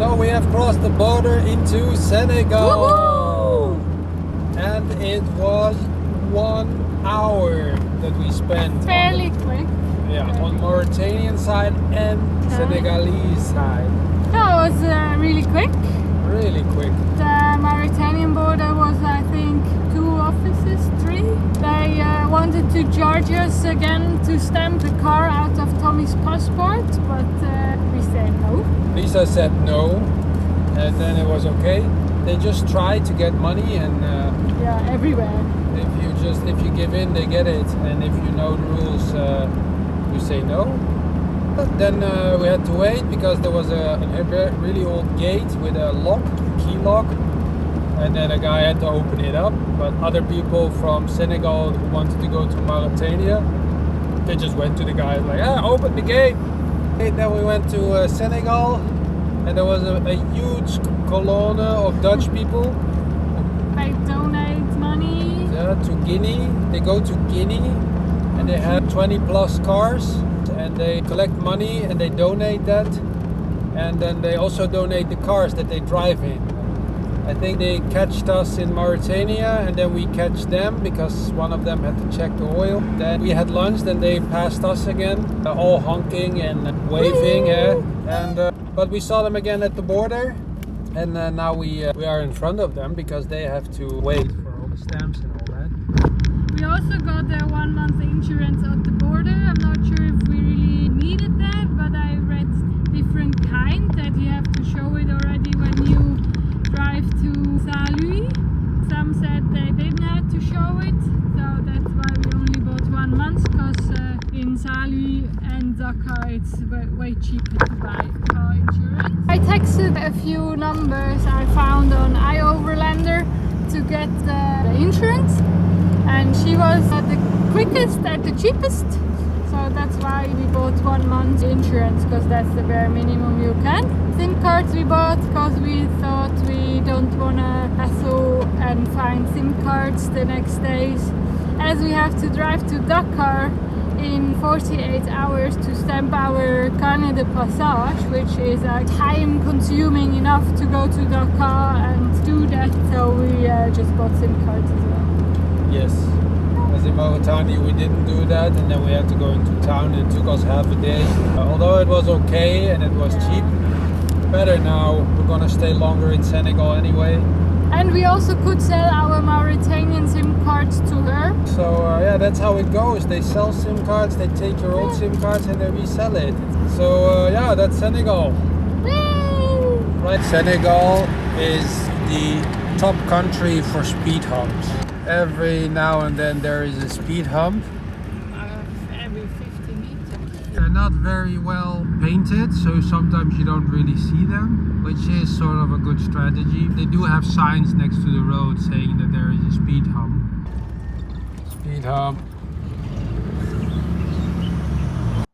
So we have crossed the border into Senegal. Woohoo! And it was 1 hour that we spent. Fairly quick. Yeah, on Mauritanian side and Senegalese side. No, it was really quick. Really quick. The Mauritanian border was, I think, 2 officers, 3. They wanted to charge us again to stamp the car out of Tommy's passport, but we said no. Lisa said no, and then it was okay. They just try to get money, and yeah, everywhere. If you give in, they get it, and if you know the rules, you say no. But then we had to wait because there was a really old gate with a lock, key lock, and then a guy had to open it up. But other people from Senegal who wanted to go to Mauritania, they just went to the guy like, open the gate. And then we went to Senegal, and there was a huge colonne of Dutch people. They donate money. Yeah, to Guinea. They go to Guinea, and they have 20 plus cars, and they collect money and they donate that, and then they also donate the cars that they drive in. I think they catched us in Mauritania, and then we catch them because one of them had to check the oil. Then we had lunch, then they passed us again, all honking and waving. But we saw them again at the border, and now we are in front of them because they have to wait for all the stamps and all that. We also got a 1 month insurance at the border. I'm not sure if we really needed that, but I read different kind that you have to show it already when you drive to Saint-Louis. Some said they didn't have to show it, so that's why we only bought 1 month, because in Saint-Louis and Dakar it's way cheaper to buy car insurance. I texted a few numbers I found on Overlander to get the insurance, and she was the quickest at the cheapest. So that's why we bought 1 month insurance, because that's the bare minimum you can. SIM cards we bought because we thought we don't want to hassle and find SIM cards the next days, as we have to drive to Dakar in 48 hours to stamp our carnet de passage, which is time consuming enough to go to Dakar and do that, so we just bought SIM cards as well. Yes. As in Mauritania we didn't do that, and then we had to go into town, and it took us half a day. Although it was okay and it was cheap, better now. We're gonna stay longer in Senegal anyway. And we also could sell our Mauritanian SIM cards to her. So yeah, that's how it goes. They sell SIM cards, they take your old SIM cards and they resell it. So yeah, that's Senegal. Whee! Right, Senegal is the top country for speed humps. Every now and then there is a speed hump. Every 50 meters. They're not very well painted, so sometimes you don't really see them, which is sort of a good strategy. They do have signs next to the road saying that there is a speed hump. Speed hump.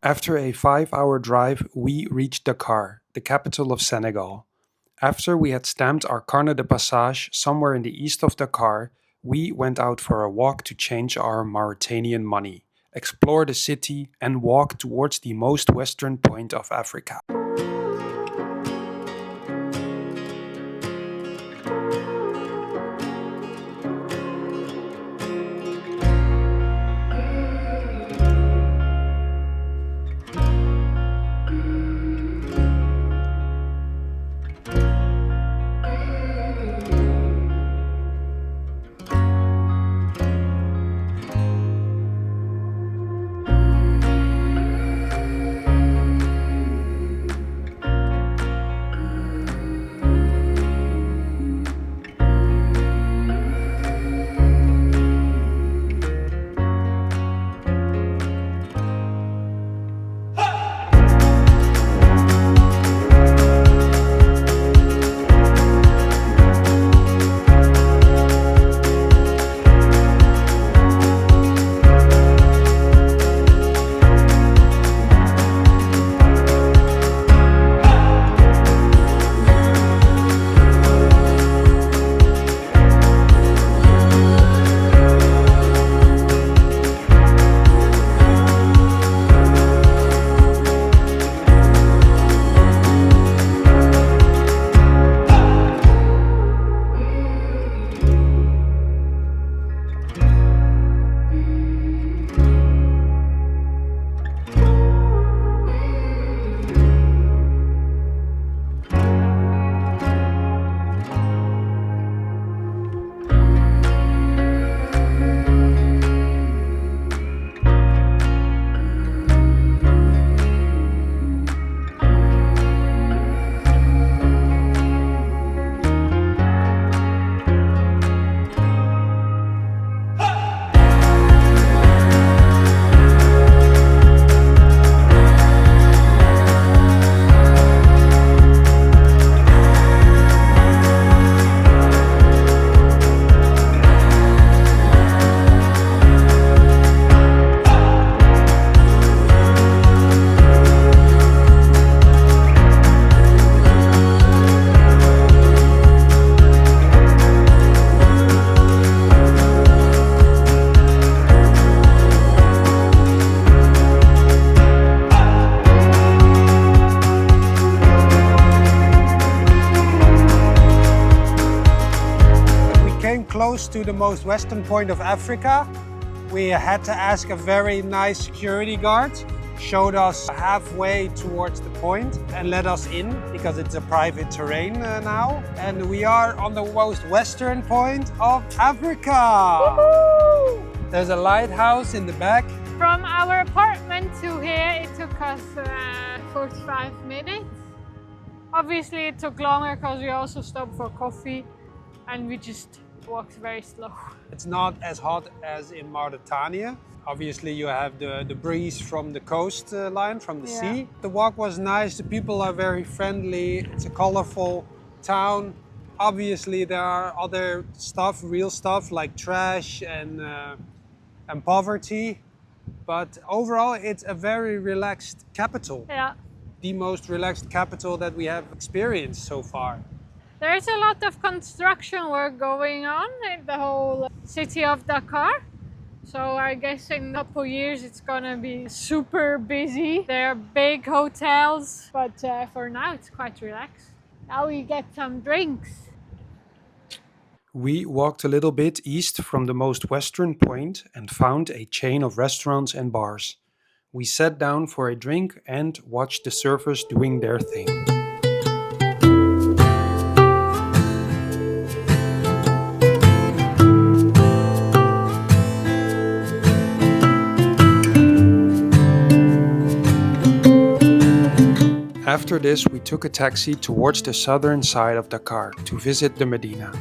After a 5-hour drive, we reached Dakar, the capital of Senegal. After we had stamped our carnet de passage somewhere in the east of Dakar, we went out for a walk to change our Mauritanian money, explore the city, and walk towards the most western point of Africa. close to the most western point of Africa. We had to ask a very nice security guard, showed us halfway towards the point and let us in because it's a private terrain now. And we are on the most western point of Africa. Woohoo! There's a lighthouse in the back. From our apartment to here, it took us 45 minutes. Obviously, it took longer because we also stopped for coffee and we just walked very slow. It's not as hot as in Mauritania. Obviously, you have the breeze from the coastline, from the sea. The walk was nice. The people are very friendly. It's a colorful town. Obviously, there are other stuff, real stuff like trash and poverty. But overall, it's a very relaxed capital. Yeah. The most relaxed capital that we have experienced so far. There's a lot of construction work going on in the whole city of Dakar. So I guess in a couple years it's gonna be super busy. There are big hotels, but for now it's quite relaxed. Now we get some drinks. We walked a little bit east from the most western point and found a chain of restaurants and bars. We sat down for a drink and watched the surfers doing their thing. After this, we took a taxi towards the southern side of Dakar to visit the Médina,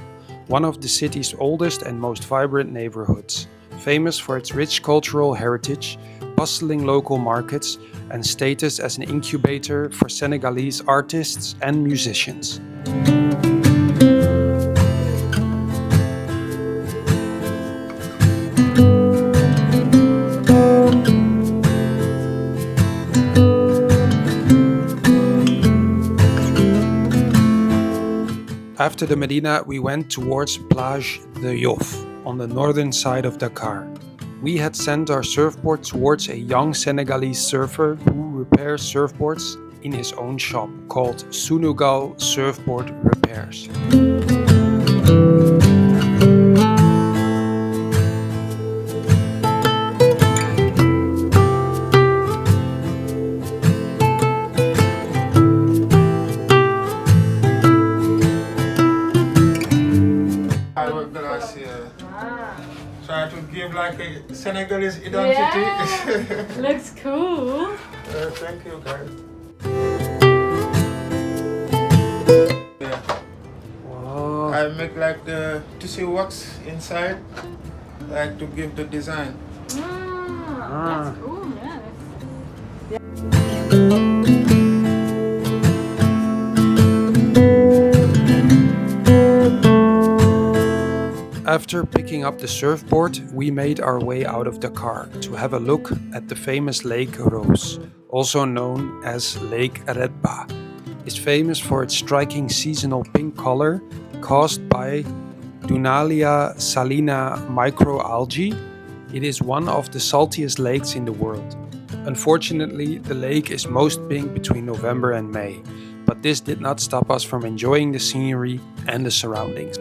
one of the city's oldest and most vibrant neighborhoods, famous for its rich cultural heritage, bustling local markets, and status as an incubator for Senegalese artists and musicians. After the Médina, we went towards Plage de Yoff on the northern side of Dakar. We had sent our surfboard towards a young Senegalese surfer who repairs surfboards in his own shop called Senegal Surfboard Repairs. Try to give like a Senegalese identity. Yeah, looks cool. Thank you, guys. Yeah. Wow. I make like the tissue wax inside, like to give the design. That's cool, yeah. After picking up the surfboard, we made our way out of Dakar to have a look at the famous Lac Rose, also known as Lake Retba. It's famous for its striking seasonal pink color caused by Dunalia salina microalgae. It is one of the saltiest lakes in the world. Unfortunately, the lake is most pink between November and May, but this did not stop us from enjoying the scenery and the surroundings.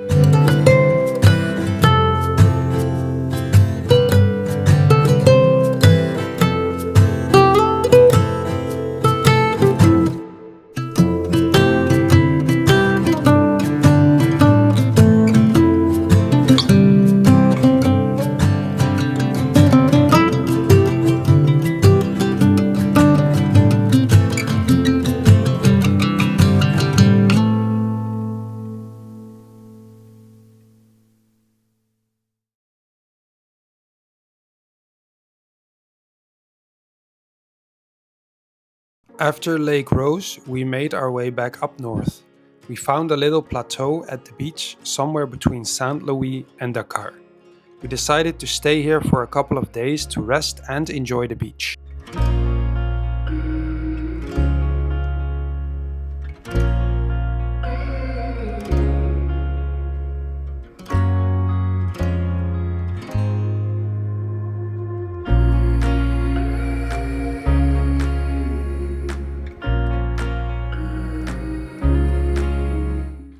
After Lac Rose, we made our way back up north. We found a little plateau at the beach somewhere between Saint Louis and Dakar. We decided to stay here for a couple of days to rest and enjoy the beach.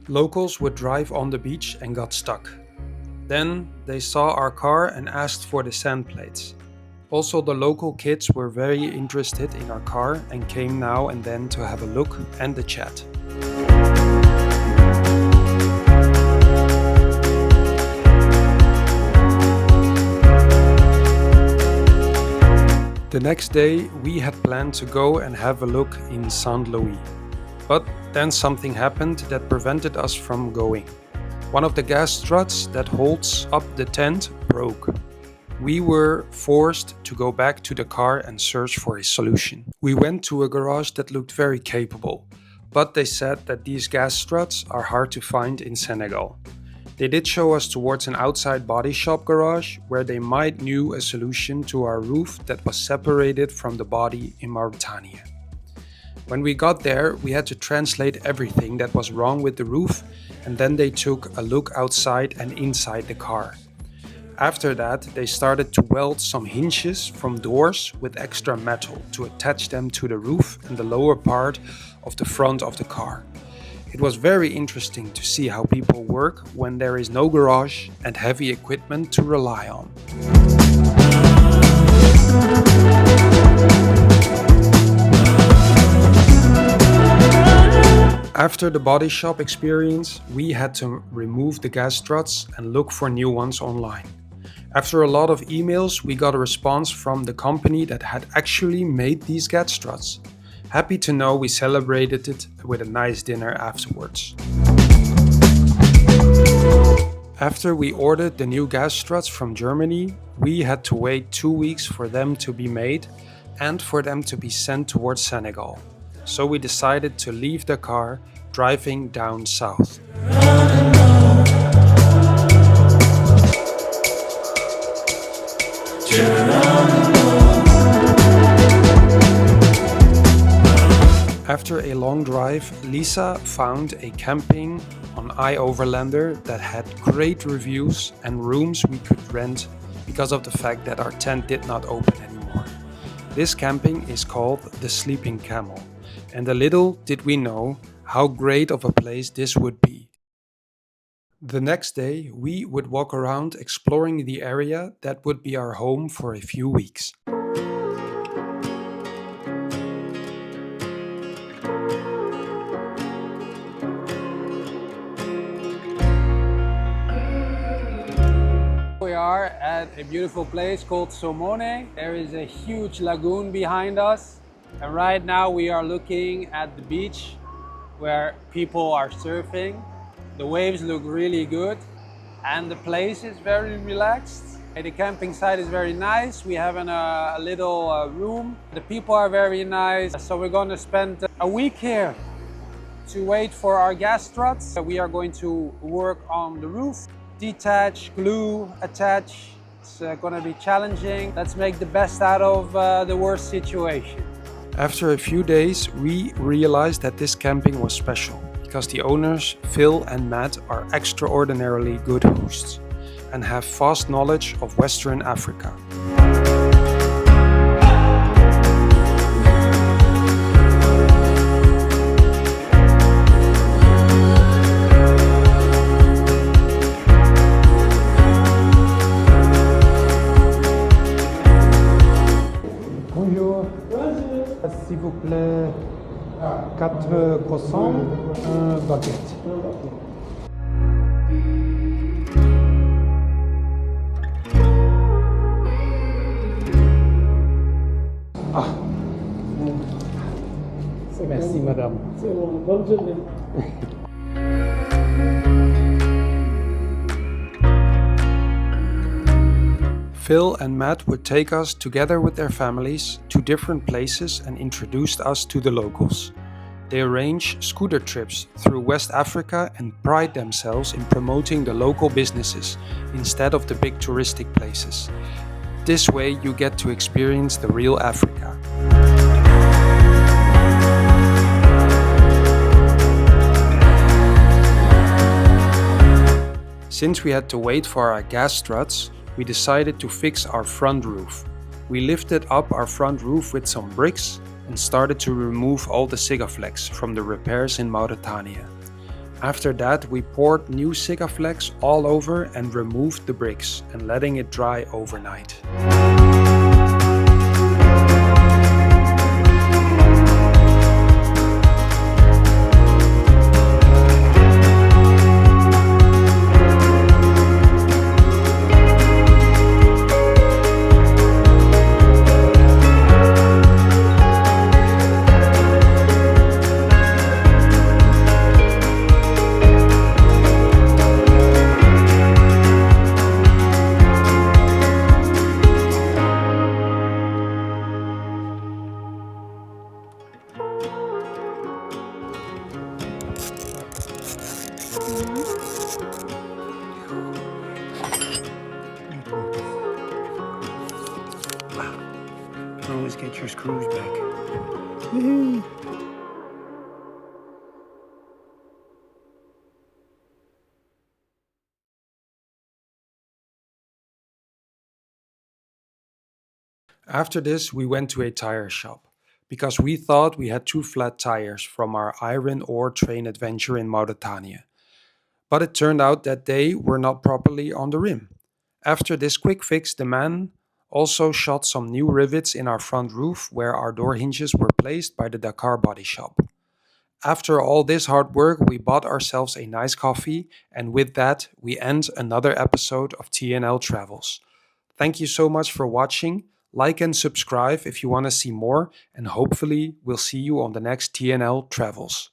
Locals would drive on the beach and got stuck. Then they saw our car and asked for the sand plates. Also, the local kids were very interested in our car and came now and then to have a look and a chat. The next day we had planned to go and have a look in Saint Louis. But then something happened that prevented us from going. One of the gas struts that holds up the tent broke. We were forced to go back to the car and search for a solution. We went to a garage that looked very capable, but they said that these gas struts are hard to find in Senegal. They did show us towards an outside body shop garage where they might knew a solution to our roof that was separated from the body in Mauritania. When we got there, we had to translate everything that was wrong with the roof, and then they took a look outside and inside the car. After that, they started to weld some hinges from doors with extra metal to attach them to the roof and the lower part of the front of the car. It was very interesting to see how people work when there is no garage and heavy equipment to rely on. After the body shop experience, we had to remove the gas struts and look for new ones online. After a lot of emails, we got a response from the company that had actually made these gas struts. Happy to know we celebrated it with a nice dinner afterwards. After we ordered the new gas struts from Germany, we had to wait 2 weeks for them to be made and for them to be sent towards Senegal. So we decided to leave Dakar, driving down south. After a long drive, Lisa found a camping on Overlander that had great reviews and rooms we could rent because of the fact that our tent did not open anymore. This camping is called the Sleeping Camel, and a little did we know how great of a place this would be. The next day, we would walk around exploring the area that would be our home for a few weeks. We are at a beautiful place called Somone. There is a huge lagoon behind us, and right now we are looking at the beach where people are surfing. The waves look really good and the place is very relaxed. The camping site is very nice. We have a little room. The people are very nice. So we're going to spend a week here to wait for our gas struts. We are going to work on the roof. Detach, glue, attach. It's going to be challenging. Let's make the best out of the worst situation. After a few days, we realized that this camping was special because the owners, Phil and Matt, are extraordinarily good hosts and have vast knowledge of Western Africa. Bonjour. S'il vous plaît, 4 croissants, un baguette. Ah. Merci madame. C'est bon, bonne journée. Phil and Matt would take us, together with their families, to different places and introduced us to the locals. They arrange scooter trips through West Africa and pride themselves in promoting the local businesses instead of the big touristic places. This way you get to experience the real Africa. Since we had to wait for our gas struts, we decided to fix our front roof. We lifted up our front roof with some bricks and started to remove all the sigaflex from the repairs in Mauritania. After that, we poured new Sikaflex all over and removed the bricks and letting it dry overnight. Always get your screws back. After this, we went to a tire shop because we thought we had 2 flat tires from our iron ore train adventure in Mauritania. But it turned out that they were not properly on the rim. After this quick fix, the man also shot some new rivets in our front roof where our door hinges were placed by the Dakar body shop. After all this hard work, we bought ourselves a nice coffee, and with that, we end another episode of TnL Travels. Thank you so much for watching. Like and subscribe if you want to see more, and hopefully, we'll see you on the next TnL Travels.